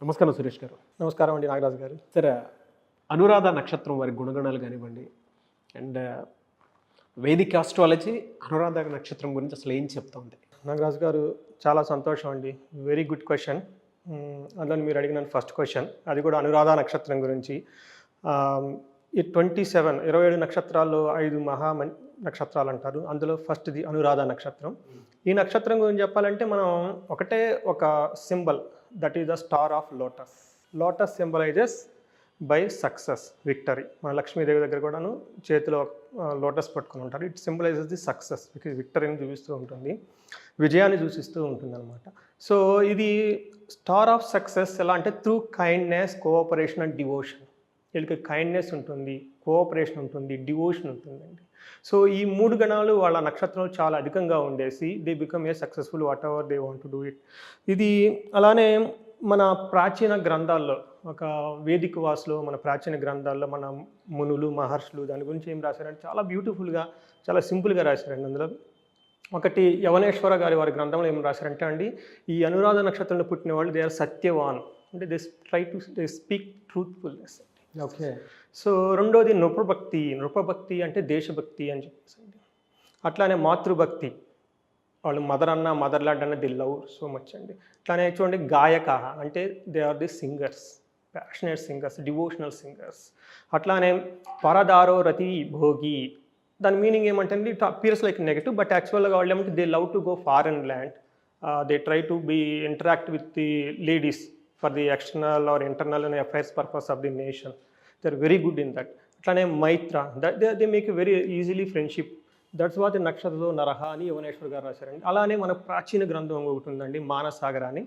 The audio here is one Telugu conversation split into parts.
నమస్కారం సురేష్ గారు. నమస్కారం అండి నాగరాజు గారు. సార్, అనురాధ నక్షత్రం వారి గుణగణాలు కానివ్వండి, అండ్ వేదిక్ ఆస్ట్రాలజీ అనురాధ నక్షత్రం గురించి అసలు ఏం చెప్తా ఉంది? నాగరాజు గారు, చాలా సంతోషం అండి. Very good question. అందులో మీరు అడిగిన ఫస్ట్ క్వశ్చన్, అది కూడా అనురాధ నక్షత్రం గురించి. ఈ 27 నక్షత్రాల్లో 5 నక్షత్రాలు అంటారు. అందులో ఫస్ట్ది అనురాధ నక్షత్రం. ఈ నక్షత్రం గురించి చెప్పాలంటే మనం ఒక symbol, that is the star of lotus. Lotus symbolises by success, victory. మన లక్ష్మీదేవి దగ్గర కూడాను చేతిలో లోటస్ పట్టుకుని ఉంటారు. ఇట్ సింబలైజెస్ ది సక్సెస్, విక్టరీని చూపిస్తూ ఉంటుంది, విజయాన్ని సూచిస్తూ ఉంటుంది అనమాట. సో ఇది స్టార్ ఆఫ్ సక్సెస్ ఎలా అంటే through kindness, cooperation and devotion. వీళ్ళకి కైండ్నెస్ ఉంటుంది, కోఆపరేషన్ ఉంటుంది, డివోషన్ ఉంటుందండి. సో ఈ 3 గణాలు వాళ్ళ నక్షత్రంలో చాలా అధికంగా ఉండేసి they become a successful what ever they want to do it. ఇది అలానే మన ప్రాచీన గ్రంథాల్లో, ఒక వేదిక వాసులో, మన ప్రాచీన గ్రంథాల్లో మన మునులు, మహర్షులు దాని గురించి ఏం రాశారంటే చాలా బ్యూటిఫుల్గా, చాలా సింపుల్గా రాశారండి. అందులో ఒకటి యవనేశ్వర గారి వారి గ్రంథంలో ఏం రాశారంటే అండి, ఈ అనురాధ నక్షత్రంలో పుట్టిన వాళ్ళు దే ఆర్ సత్యవాన్, అంటే they speak truthfulness. Okay. So రెండోది నృపభక్తి అంటే దేశభక్తి అని చెప్పేసి. అట్లానే మాతృభక్తి, వాళ్ళు మదర్ ల్యాండ్ అన్న ది లవ్ సో మచ్ అండి. అట్లానే చూడండి గాయక అంటే they are the singers, passionate singers, devotional singers. అట్లానే పరదారో రతి భోగి, దాని మీనింగ్ ఏమంటే అండి, it appears like negative, but యాక్చువల్గా వాళ్ళు ఏమంటే they love to go foreign land, they try to be interact with the ladies for the external or internal and affairs purpose of the nation. They are very good in that. అట్లానే మైత్ర, they make very easily friendship. That's what నక్షత్రంలో నరహ అని యవనేశ్వర్ గారు రాశారండి. అలానే మన ప్రాచీన గ్రంథం ఒకటి ఉందండి, మానసాగర అని.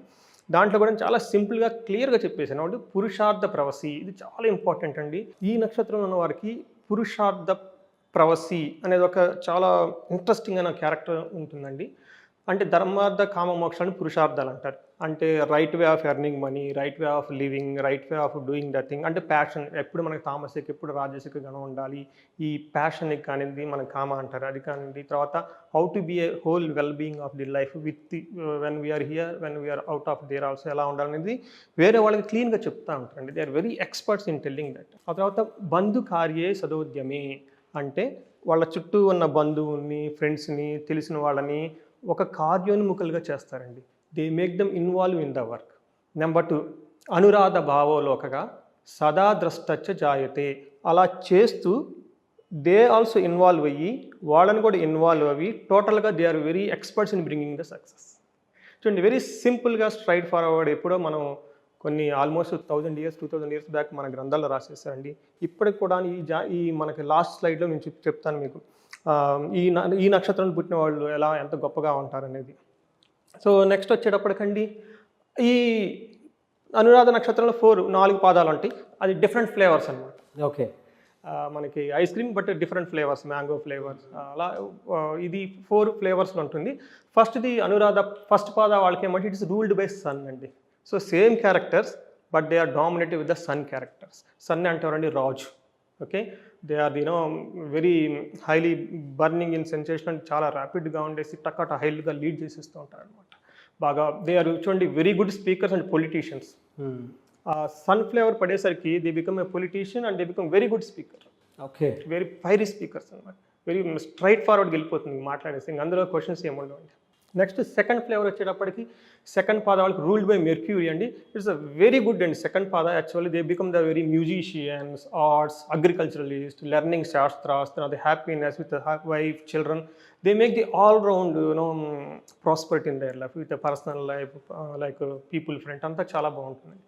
దాంట్లో కూడా చాలా సింపుల్గా క్లియర్గా చెప్పేసాను అంటే పురుషార్థ ప్రవసి. ఇది చాలా ఇంపార్టెంట్ అండి. ఈ నక్షత్రంలో ఉన్న వారికి పురుషార్థ ప్రవసి అనేది ఒక చాలా ఇంట్రెస్టింగ్ అయిన క్యారెక్టర్ ఉంటుందండి. అంటే ధర్మార్థ కామ మోక్షాలను పురుషార్థాలు అంటారు. అంటే right way of earning money, right way of living, right way of doing the thing. అంటే ప్యాషన్, ఎప్పుడు మనకి తామసిక, ఎప్పుడు రాజసిక గణం ఉండాలి. ఈ ప్యాషన్కి కానింది మన కామ అంటారు, అది కానింది. తర్వాత how to be a whole well being of the life with when we are here, when we are out of there also ఎలా ఉండాలనేది వేరే వాళ్ళకి క్లీన్గా చెప్తూ ఉంటారండి. They are very experts in telling that. ఆ తర్వాత బంధు కార్యే సదోద్యమే, అంటే వాళ్ళ చుట్టూ ఉన్న బంధువుల్ని, ఫ్రెండ్స్ని, తెలిసిన వాళ్ళని ఒక కార్యోన్ముఖులుగా చేస్తారండి. They make them involve in the work. Number 2, Anuradha భావోలోకగా సదా ద్రష్టచ్చ జాయతే. అలా చేస్తూ దే ఆల్సో ఇన్వాల్వ్ అయ్యి, వాళ్ళని కూడా ఇన్వాల్వ్ అయ్యి, టోటల్గా they are very experts in bringing the success. చూడండి, వెరీ సింపుల్గా స్ట్రైట్ ఫార్వర్డ్. ఎప్పుడో మనం కొన్ని ఆల్మోస్ట్ 1000 years 2000 years బ్యాక్ మన గ్రంథాల్లో రాసేసారండి. ఇప్పటికి కూడా ఈ మనకి లాస్ట్ స్లైడ్లో నేను చెప్తాను మీకు ఈ నక్షత్రంలో పుట్టిన వాళ్ళు ఎంత గొప్పగా ఉంటారనేది. సో నెక్స్ట్ వచ్చేటప్పటికండి, ఈ అనురాధ నక్షత్రంలో 4 పాదాలు ఉంటాయి. అది డిఫరెంట్ ఫ్లేవర్స్ అనమాట. ఓకే. మనకి ice cream but different flavours, mango flavours, అలా ఇది 4 ఫ్లేవర్స్లో ఉంటుంది. ఫస్ట్ది అనురాధ ఫస్ట్ పాద వాళ్ళకి ఏమంటే ఇట్స్ రూల్డ్ బై సన్ అండి. So same characters but they are dominated with the sun characters. Sun అంటారండి రాజు. Okay, they are very highly burning in sensation and చాలా ర్యాపిడ్గా ఉండేసి టక్కట హైల్గా లీడ్ చేసేస్తూ ఉంటారు అనమాట. బాగా దే ఆర్ చూడండి very good speakers and politicians. Sun flavour పడేసరికి they become a politician and they become very good speaker. Okay, very fiery speakers అనమాట. వెరీ స్ట్రైట్ ఫార్వర్డ్కి వెళ్ళిపోతుంది మాట్లాడేసి, అందులో క్వశ్చన్స్ ఏముండవు. నెక్స్ట్ సెకండ్ ఫ్లేవర్ వచ్చేటప్పటికి సెకండ్ పాద వాళ్ళకి రూల్డ్ బై మెర్క్యూరీ అండి. ఇట్స్ అ వెరీ గుడ్ అండి. సెకండ్ పాద actually they become the very musicians, arts, agriculturalist, learning shastras, the happiness with wife, children. They make the all round prosperity in their life with personal life, like people friend అంతా చాలా బాగుంటుంది.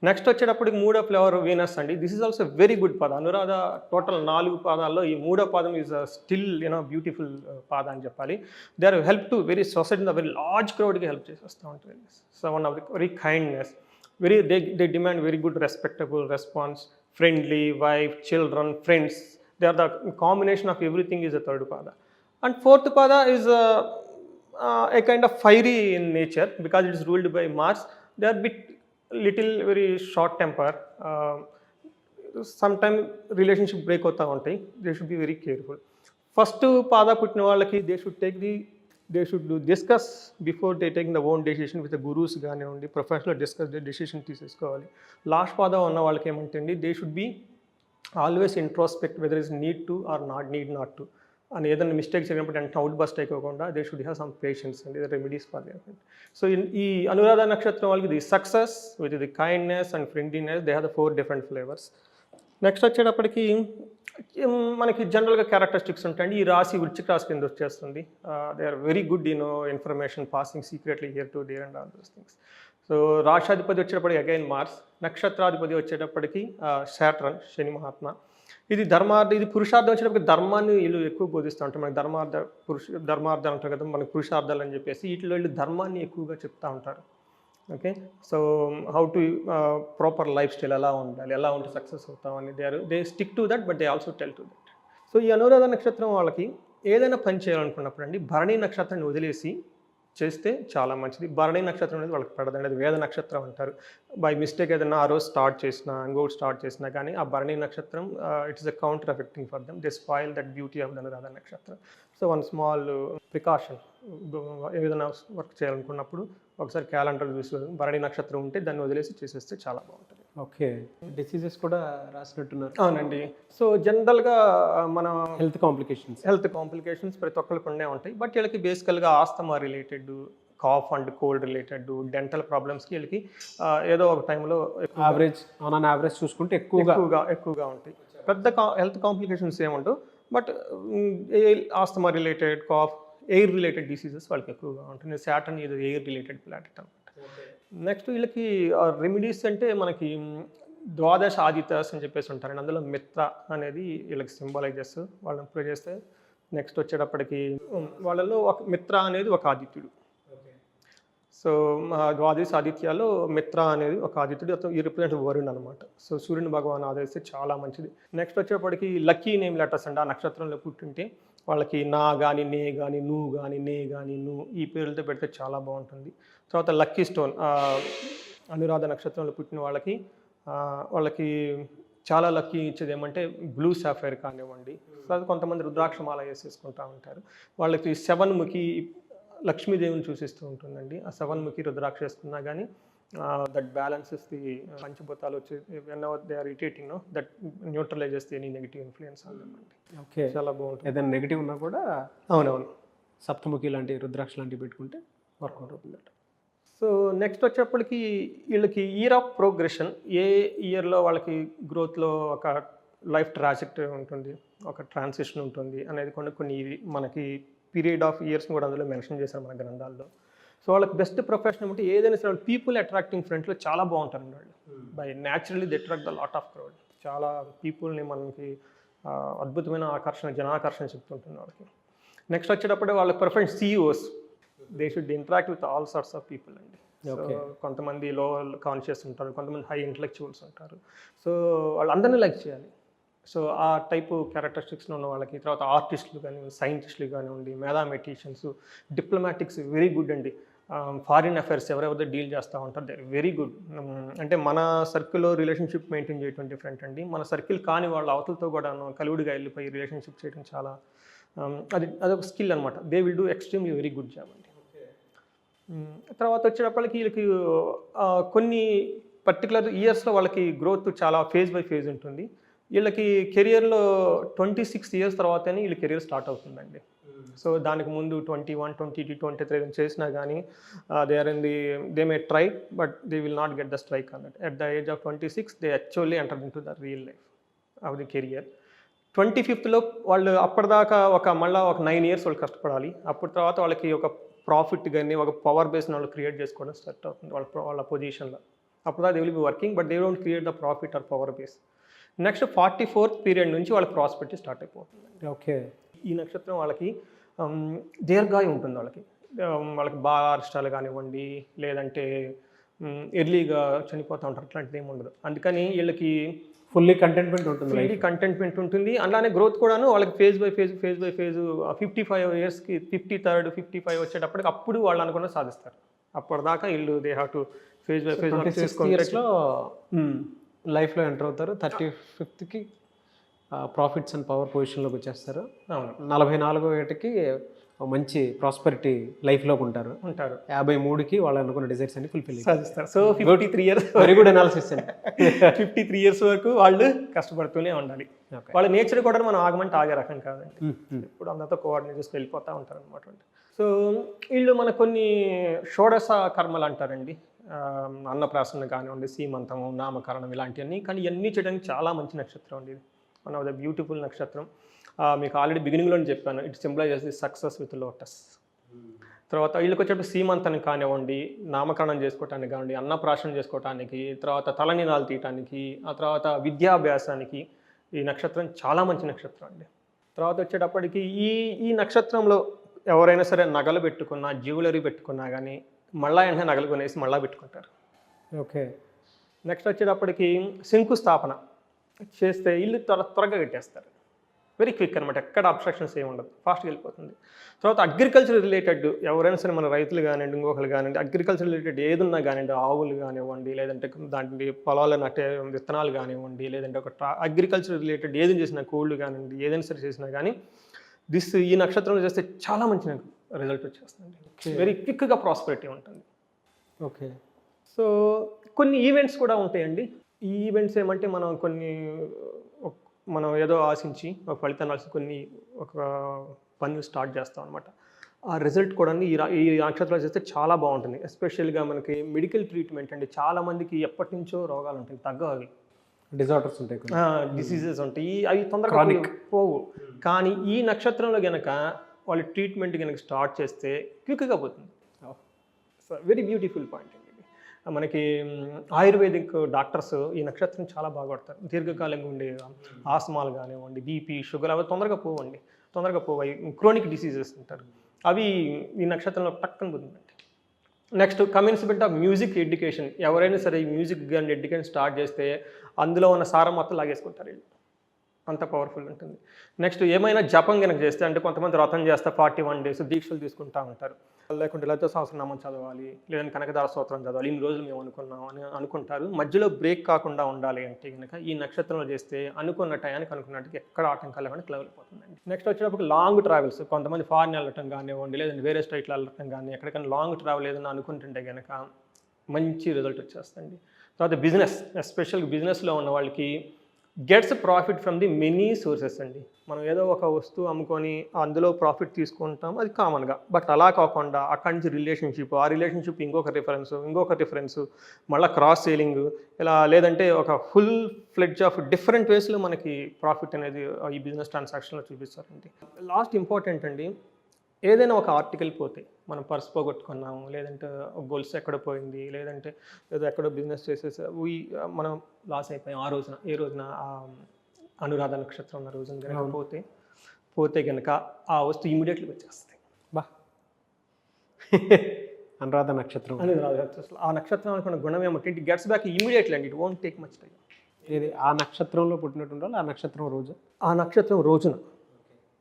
నెక్స్ట్ వచ్చేటప్పటికి 3వ ఫ్లేవర్ వీనస్ అండి. This is also very good పాద. అనురాధ టోటల్ 4 పాదాల్లో ఈ 3వ పాదం ఈజ్ స్టిల్ బ్యూటిఫుల్ పాద అని చెప్పాలి. They are help to very society, very large క్రౌడ్కి హెల్ప్ చేసేస్తూ ఉంటుంది. So one of the very kindness, very they demand very good respectable response, friendly, wife, children, friends. They are the combination of everything is the third పాద. And fourth pada is a kind of fiery in nature because it is ruled by Mars. They are little very short temper. Sometimes relationship break hota untayi. They should be very careful. First pada puttina vallaki they should take they should discuss before they taking the own decision with the gurus కానివ్వండి, ప్రొఫెషనల్ డిస్కస్ డెసిషన్ తీసేసుకోవాలి. లాస్ట్ పాదం ఉన్న వాళ్ళకి ఏమంటుంది, they should be always introspect whether is need to or not to అని ఏదైనా మిస్టేక్ చేయకపోతే అంటే అవుట్ బస్ట్ అయిపోకుండా they should have some patience and remedies for that. So ఈ అనురాధ నక్షత్రం వాళ్ళకి the success with the kindness and friendliness, they have the 4 different flavours. Next వచ్చేటప్పటికి మనకి జనరల్గా క్యారెక్టరిస్టిక్స్ ఉంటాయండి. ఈ రాశి వృశ్చిక రాశి కింద వచ్చేస్తుంది. They are very good information passing secretly here to there and all those things. So రాష్ట్రాధిపతి వచ్చేటప్పటికి అగైన్ మార్స్, నక్షత్రాధిపతి వచ్చేటప్పటికి శాట్రన్, శని మహాత్మ. ఇది ఇది పురుషార్థం వచ్చేటప్పటికి ధర్మాన్ని వీళ్ళు ఎక్కువ బోధిస్తూ ఉంటారు. మనకి ధర్మార్థాలు అంటారు కదా, మనకి పురుషార్థాలు అని చెప్పేసి వీటిలో వీళ్ళు ధర్మాన్ని ఎక్కువగా చెప్తూ ఉంటారు. Okay, so how to proper life style ఎలా ఉండాలి, ఎలా ఉంటే సక్సెస్ అవుతామని they stick to that, but they also tell to that. So ఈ అనురాధ నక్షత్రం వాళ్ళకి ఏదైనా పని చేయాలనుకున్నప్పుడు అండి భరణి నక్షత్రాన్ని వదిలేసి చేస్తే చాలా మంచిది. భరణి నక్షత్రం అనేది వాళ్ళకి పడదండి, అది వేద నక్షత్రం అంటారు. బై మిస్టేక్ ఏదైనా ఆ రోజు స్టార్ట్ చేసినా ఇంకోటి స్టార్ట్ చేసినా కానీ ఆ భరణి నక్షత్రం it's a counter effecting for them, they spoil that beauty of the Anuradha నక్షత్రం. సో వన్ స్మాల్ ప్రికాషన్, ఏదైనా వర్క్ చేయాలనుకున్నప్పుడు ఒకసారి క్యాలెండర్ చూసి భరణి నక్షత్రం ఉంటే దాన్ని వదిలేసి చేసేస్తే చాలా బాగుంటుంది. ఓకే, డిసీజెస్ కూడా రాసినట్టున్నారు. అవునండి. సో జనరల్గా మన హెల్త్ కాంప్లికేషన్స్ ప్రతి ఒక్కరికి ఉండే ఉంటాయి. బట్ వీళ్ళకి బేసికల్గా asthma related, cough and cold related, dental ప్రాబ్లమ్స్కి వీళ్ళకి ఏదో ఒక టైంలో యావరేజ్ చూసుకుంటే ఎక్కువగా ఉంటాయి. పెద్ద హెల్త్ కాంప్లికేషన్స్ ఏముండవు. But asthma related, cough, air related diseases వాళ్ళకి ఎక్కువగా ఉంటుంది. శాటర్న్ ఇది ఎయిర్ రిలేటెడ్ ప్లానెట్ అనమాట. నెక్స్ట్ వీళ్ళకి రెమెడీస్ అంటే మనకి ద్వాదశ ఆదిత్యాస్ అని చెప్పేసి ఉంటారండి. అందులో మిత్ర అనేది వీళ్ళకి సింబలైజ్ చేస్తూ వాళ్ళని ప్రే చేస్తే నెక్స్ట్ వచ్చేటప్పటికి వాళ్ళలో ఒక మిత్ర అనేది ఒక ఆదిత్యుడు. సో ద్వాదశ ఆదిత్యాల్లో మిత్ర అనేది ఒక ఆదిత్యుడు, అతను ఈ రిప్రజెంట్ వరుణ్ అనమాట. సో సూర్యుని భగవాన్ ఆదరిస్తే చాలా మంచిది. నెక్స్ట్ వచ్చేటప్పటికి లక్కీ నేమ్ లెటర్స్ అండి. ఆ నక్షత్రంలో పుట్టింటే వాళ్ళకి నా కానీ, నే కానీ, నువ్వు కానీ, నే కానీ, నువ్వు ఈ పేర్లతో పెడితే చాలా బాగుంటుంది. తర్వాత లక్కీ స్టోన్, అనురాధ నక్షత్రంలో పుట్టిన వాళ్ళకి చాలా లక్కీ ఇచ్చేది ఏమంటే బ్లూ సాఫైర్ కానివ్వండి. తర్వాత కొంతమంది రుద్రాక్షమాల వేసేసుకుంటూ ఉంటారు. వాళ్ళకి 7 ముఖి లక్ష్మీదేవిని సూచిస్తూ ఉంటుందండి. ఆ 7 ముఖి రుద్రాక్ష వేసుకున్నా కానీ దట్ బ్యాలెన్సెస్ ది పంచభూతాలు వచ్చి whenever they are irritating that neutralises the any negative influence అండి. ఓకే, చాలా బాగుంటుంది. ఏదైనా నెగిటివ్ ఉన్నా కూడా అవునవును సప్తముఖి లాంటి రుద్రాక్ష లాంటివి పెట్టుకుంటే వర్కౌట్ అవుతుందట. సో నెక్స్ట్ వచ్చేప్పటికి వీళ్ళకి ఇయర్ ఆఫ్ ప్రోగ్రెషన్, ఏ ఇయర్లో వాళ్ళకి గ్రోత్లో ఒక లైఫ్ ట్రాజెక్టరీ ఉంటుంది, ఒక ట్రాన్సిషన్ ఉంటుంది అనేది కొన్ని మనకి పీరియడ్ ఆఫ్ ఇయర్స్ని కూడా అందులో మెన్షన్ చేశారు మన గ్రంథాల్లో. సో వాళ్ళకి బెస్ట్ ప్రొఫెషన్ అంటే ఏదైనా సరే పీపుల్ అట్రాక్టింగ్ ఫ్రంట్లో చాలా బాగుంటారండి వాళ్ళు. By naturally they attract the lot of crowd. చాలా పీపుల్ని మనకి అద్భుతమైన జనాకర్షణ చెప్తుంటుంది వాళ్ళకి. నెక్స్ట్ వచ్చేటప్పుడు వాళ్ళకి preference CEOs, they should interact with all sorts of people అండి. కొంతమంది లో కాన్షియస్ ఉంటారు, కొంతమంది హై ఇంటలెక్చువల్స్ ఉంటారు. సో వాళ్ళందరినీ లైక్ చేయాలి. సో ఆ టైపు క్యారెక్టరిస్టిక్స్లో ఉన్న వాళ్ళకి, తర్వాత ఆర్టిస్టులు కానివ్వండి, సైంటిస్టులు కానివ్వండి, మ్యాథమెటిషియన్స్, డిప్లొమాటిక్స్ వెరీ గుడ్ అండి. ఫారిన్ అఫైర్స్ ఎవరెవరితో డీల్ చేస్తూ ఉంటారు, దే వెరీ గుడ్. అంటే మన సర్కిల్లో రిలేషన్షిప్ మెయింటైన్ చేయడం డిఫరెంట్ అండి. మన సర్కిల్ కాని వాళ్ళ అవతలతో కూడా కలివిడిగా వెళ్ళిపోయి రిలేషన్షిప్ చేయడం చాలా అదొక స్కిల్ అనమాట. They will do extremely very good job అండి. తర్వాత వచ్చేటప్పటికి వీళ్ళకి కొన్ని పర్టికులర్ ఇయర్స్లో వాళ్ళకి గ్రోత్ చాలా ఫేజ్ బై ఫేజ్ ఉంటుంది. వీళ్ళకి కెరియర్లో 26 ఇయర్స్ తర్వాతనే వీళ్ళ కెరియర్ స్టార్ట్ అవుతుందండి. సో దానికి ముందు 21, 22, 23 చేసినా కానీ they may try but they will not get the strike అన్నట్టు. At the age of 26 they actually enter into the real life of the career. 25th వాళ్ళు అప్పటిదాకా మళ్ళీ ఒక 9 ఇయర్స్ వాళ్ళు కష్టపడాలి. అప్పటి తర్వాత వాళ్ళకి ఒక ప్రాఫిట్ కానీ ఒక పవర్ బేస్ని వాళ్ళు క్రియేట్ చేసుకోవడం స్టార్ట్ అవుతుంది వాళ్ళ పొజిషన్లో. అప్పుడు they will be working but they don't create the profit or power base. Next 44th period నుంచి వాళ్ళ ప్రాస్పెరిటీ స్టార్ట్ అయిపోతుంది. ఓకే, ఈ నక్షత్రం వాళ్ళకి దీర్ఘాయు ఉంటుంది. వాళ్ళకి బాగా అరిష్టాలు కానివ్వండి, లేదంటే ఎర్లీగా చనిపోతూ ఉంటారు, అట్లాంటిది ఏమి ఉండదు. అందుకని వీళ్ళకి ఫుల్లీ కంటెంట్మెంట్ ఉంటుంది. అలానే గ్రోత్ కూడాను వాళ్ళకి ఫేజ్ బై ఫేజ్ 55 ఇయర్స్కి 53rd 55 వచ్చేటప్పటికి అప్పుడు వాళ్ళు అనుకున్న సాధిస్తారు. అప్పటిదాకా వీళ్ళు they have to phase by phase 26 ఇయర్స్లో లైఫ్లో ఎంటర్ అవుతారు. 35కి ప్రాఫిట్స్ అండ్ పవర్ పొజిషన్లోకి వచ్చేస్తారు. 44 ఏటికి మంచి ప్రాస్పెరిటీ లైఫ్లోకి ఉంటారు. ఉంటారు 53కి వాళ్ళు అనుకున్న డిజైర్స్ అన్ని ఫుల్ఫిల్. సాధిస్తారు. So 53 years very good analysis అండి. 53 ఇయర్స్ వరకు వాళ్ళు కష్టపడుతూనే ఉండాలి. వాళ్ళ నేచర్ కూడా మనం ఆగమంటే ఆగే రకం కాదండి. ఇప్పుడు అందరితో కోఆర్డినేట్ చేసుకు వెళ్ళిపోతూ ఉంటారు అనమాట. సో వీళ్ళు మన కొన్ని షోడశ కర్మలు అంటారండి. అన్నప్రాసన కానివ్వండి, సీమంతము, నామకరణం ఇలాంటివన్నీ. కానీ ఇవన్నీ చేయడానికి చాలా మంచి నక్షత్రం అండి ఇది. వన్ ఆఫ్ ద బ్యూటిఫుల్ నక్షత్రం. మీకు ఆల్రెడీ బిగినింగ్లోనే చెప్పాను, it symbolises the success with lotus. తర్వాత వీళ్ళకి వచ్చేటప్పుడు సీమంతానికి కానివ్వండి, నామకరణం చేసుకోవటానికి కానివ్వండి, అన్నప్రాసన చేసుకోవటానికి, తర్వాత తలనీలాలు తీయటానికి, ఆ తర్వాత విద్యాభ్యాసానికి ఈ నక్షత్రం చాలా మంచి నక్షత్రం అండి. తర్వాత వచ్చేటప్పటికి ఈ నక్షత్రంలో ఎవరైనా సరే నగలు పెట్టుకున్నా, జ్యువెలరీ పెట్టుకున్నా కానీ మళ్ళా వెంటనే నగలు కొనేసి మళ్ళీ పెట్టుకుంటారు. ఓకే. నెక్స్ట్ వచ్చేటప్పటికి శంకుస్థాపన చేస్తే ఇల్లు త్వరగా కట్టేస్తారు. వెరీ క్విక్ అనమాట, ఎక్కడ అబ్స్ట్రక్షన్స్ ఏమి ఉండదు, ఫాస్ట్గా వెళ్ళిపోతుంది. తర్వాత అగ్రికల్చర్ రిలేటెడ్ ఎవరైనా సరే మన రైతులు కానివ్వండి, ఇంకొకరు కానివ్వండి, అగ్రికల్చర్ రిలేటెడ్ ఏదున్నా కానివ్వండి, ఆవులు కానివ్వండి, లేదంటే దాంట్లో పొలాలు నట్టే విత్తనాలు కానివ్వండి, లేదంటే ఒక అగ్రికల్చర్ రిలేటెడ్ ఏది చేసినా, కోళ్ళు కానివ్వండి, ఏదైనా సరే చేసినా కానీ ఈ నక్షత్రంలో చేస్తే చాలా మంచి రిజల్ట్ వచ్చేస్తుంది. వెరీ క్విక్గా ప్రాస్పెరిటీ ఉంటుంది. ఓకే. సో కొన్ని ఈవెంట్స్ కూడా ఉంటాయండి. ఈ ఈవెంట్స్ ఏమంటే మనం ఏదో ఆశించి ఒక ఫలితాన్ని ఆశించి ఒక పనులు స్టార్ట్ చేస్తాం అనమాట. ఆ రిజల్ట్ కూడా ఈ నక్షత్రాలు చేస్తే చాలా బాగుంటుంది. ఎస్పెషల్గా మనకి మెడికల్ ట్రీట్మెంట్ అండి. చాలామందికి ఎప్పటి నుంచో రోగాలు ఉంటాయి, తగ్గవి, డిజార్డర్స్ ఉంటాయి, డిసీజెస్ ఉంటాయి, అవి తొందరగా పోవు. కానీ ఈ నక్షత్రంలో కనుక వాళ్ళు ట్రీట్మెంట్ కనుక స్టార్ట్ చేస్తే క్విక్గా పోతుంది. సో వెరీ బ్యూటిఫుల్ పాయింట్ అండి. మనకి ఆయుర్వేదిక్ డాక్టర్స్ ఈ నక్షత్రం చాలా బాగా కొడతారు. దీర్ఘకాలంగా ఉండే ఆస్మాలు కానివ్వండి, బీపీ, షుగర్ అవి తొందరగా పోవాయి. క్రోనిక్ డిసీజెస్ అంటారు, అవి ఈ నక్షత్రంలో టక్కన పోతుందండి. Next commencement of music education. ఎవరైనా సరే ఈ మ్యూజిక్ కానీ ఎడ్యుకేషన్ స్టార్ట్ చేస్తే అందులో ఉన్న సారం మొత్తం లాగేసుకుంటారు వీళ్ళు, అంత పవర్ఫుల్ ఉంటుంది. నెక్స్ట్ ఏమైనా జపం కనుక చేస్తే, అంటే కొంతమంది వ్రతం చేస్తే 41 days దీక్షలు తీసుకుంటూ ఉంటారు, లేకుంటే లలిత సహస్రనామం చదవాలి, లేదంటే కనకదార స్తోత్రం చదవాలి, ఇన్ని రోజులు మేము అనుకున్నాం అని అనుకుంటారు. మధ్యలో బ్రేక్ కాకుండా ఉండాలి అంటే కనుక ఈ నక్షత్రంలో చేస్తే అనుకున్న టయానికి అనుకున్నట్టుగా ఎక్కడ ఆటంకాలు లేకుండా క్లియర్ అయిపోతుందండి. నెక్స్ట్ వచ్చేటప్పుడు లాంగ్ ట్రావెల్స్, కొంతమంది ఫారిన్ వెళ్ళటం కానివ్వండి, లేదంటే వేరే స్టేట్లో వెళ్ళటం కానీ, ఎక్కడికైనా లాంగ్ ట్రావెల్ ఏదైనా అనుకుంటుంటే కనుక మంచి రిజల్ట్ వచ్చేస్తుంది. తర్వాత బిజినెస్, ఎస్పెషల్గా బిజినెస్లో ఉన్న వాళ్ళకి gets profit from the many sources అండి. మనం ఏదో ఒక వస్తువు అమ్ముకొని అందులో ప్రాఫిట్ తీసుకుంటాం, అది కామన్గా. బట్ అలా కాకుండా అక్కడి నుంచి రిలేషన్షిప్, ఆ రిలేషన్షిప్ ఇంకొక రిఫరెన్స్, మళ్ళీ క్రాస్ సేలింగ్, ఇలా లేదంటే ఒక ఫుల్ ఫ్లెడ్జ్ ఆఫ్ డిఫరెంట్ వేస్లో మనకి ప్రాఫిట్ అనేది ఈ బిజినెస్ ట్రాన్సాక్షన్లో చూపిస్తారండి. లాస్ట్ ఇంపార్టెంట్ అండి, ఏదైనా ఒక ఆర్టికల్ పోతే, మనం పర్స్ పోగొట్టుకున్నాము, లేదంటే గొలుసు ఎక్కడ పోయింది, లేదంటే ఏదో ఎక్కడో బిజినెస్ చేసేసి మనం లాస్ అయిపోయాం, ఏ రోజున అనురాధ నక్షత్రం ఉన్న రోజున కనుక పోతే కనుక ఆ వస్తువు ఇమీడియట్లీ వచ్చేస్తుంది. అనురాధ నక్షత్రం, ఆ నక్షత్రం అనుకున్న గుణం ఏమంటే ఇట్ గెట్స్ బ్యాక్ ఇమీడియట్లీ అండి, it won't take much time. ఇది ఆ నక్షత్రంలో పుట్టినట్టు ఉండాలి, ఆ నక్షత్రం రోజున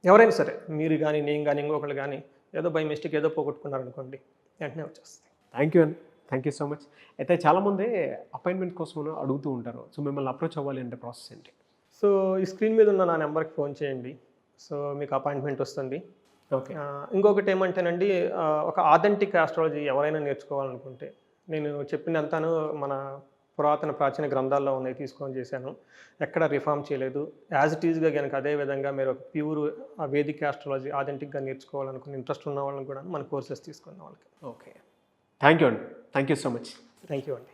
ఎవరైనా సరే, మీరు కానీ నేను కానీ ఇంకొకరు కానీ ఏదో బై మిస్టేక్ ఏదో పోగొట్టుకున్నారనుకోండి, వెంటనే వచ్చేస్తుంది. థ్యాంక్ యూ అండి, థ్యాంక్ యూ సో మచ్. అయితే చాలామంది అపాయింట్మెంట్ కోసం అడుగుతూ ఉంటారు, సో మిమ్మల్ని అప్రోచ్ అవ్వాలి అంటే ప్రాసెస్ ఏంటి? సో ఈ స్క్రీన్ మీద ఉన్న నా నెంబర్కి ఫోన్ చేయండి, సో మీకు అపాయింట్మెంట్ వస్తుంది. ఓకే. ఇంకొకటి ఏమంటేనండి, ఒక ఆథెంటిక్ ఆస్ట్రాలజీ ఎవరైనా నేర్చుకోవాలనుకుంటే, నేను చెప్పినంతాను మన ప్రాచీన గ్రంథాల్లో ఉన్నాయి తీసుకొని చేశాను, ఎక్కడ రిఫార్మ్ చేయలేదు. యాజ్ ఇట్ ఈజ్గా కనుక అదే విధంగా మీరు ఒక ప్యూర్ వేదిక్ ఆస్ట్రాలజీ ఆథెంటిక్గా నేర్చుకోవాలనుకుని ఇంట్రెస్ట్ ఉన్న వాళ్ళని కూడా మన కోర్సెస్ తీసుకున్న వాళ్ళకి. ఓకే, థ్యాంక్ యూ అండి, thank you so much. Thank you అండి.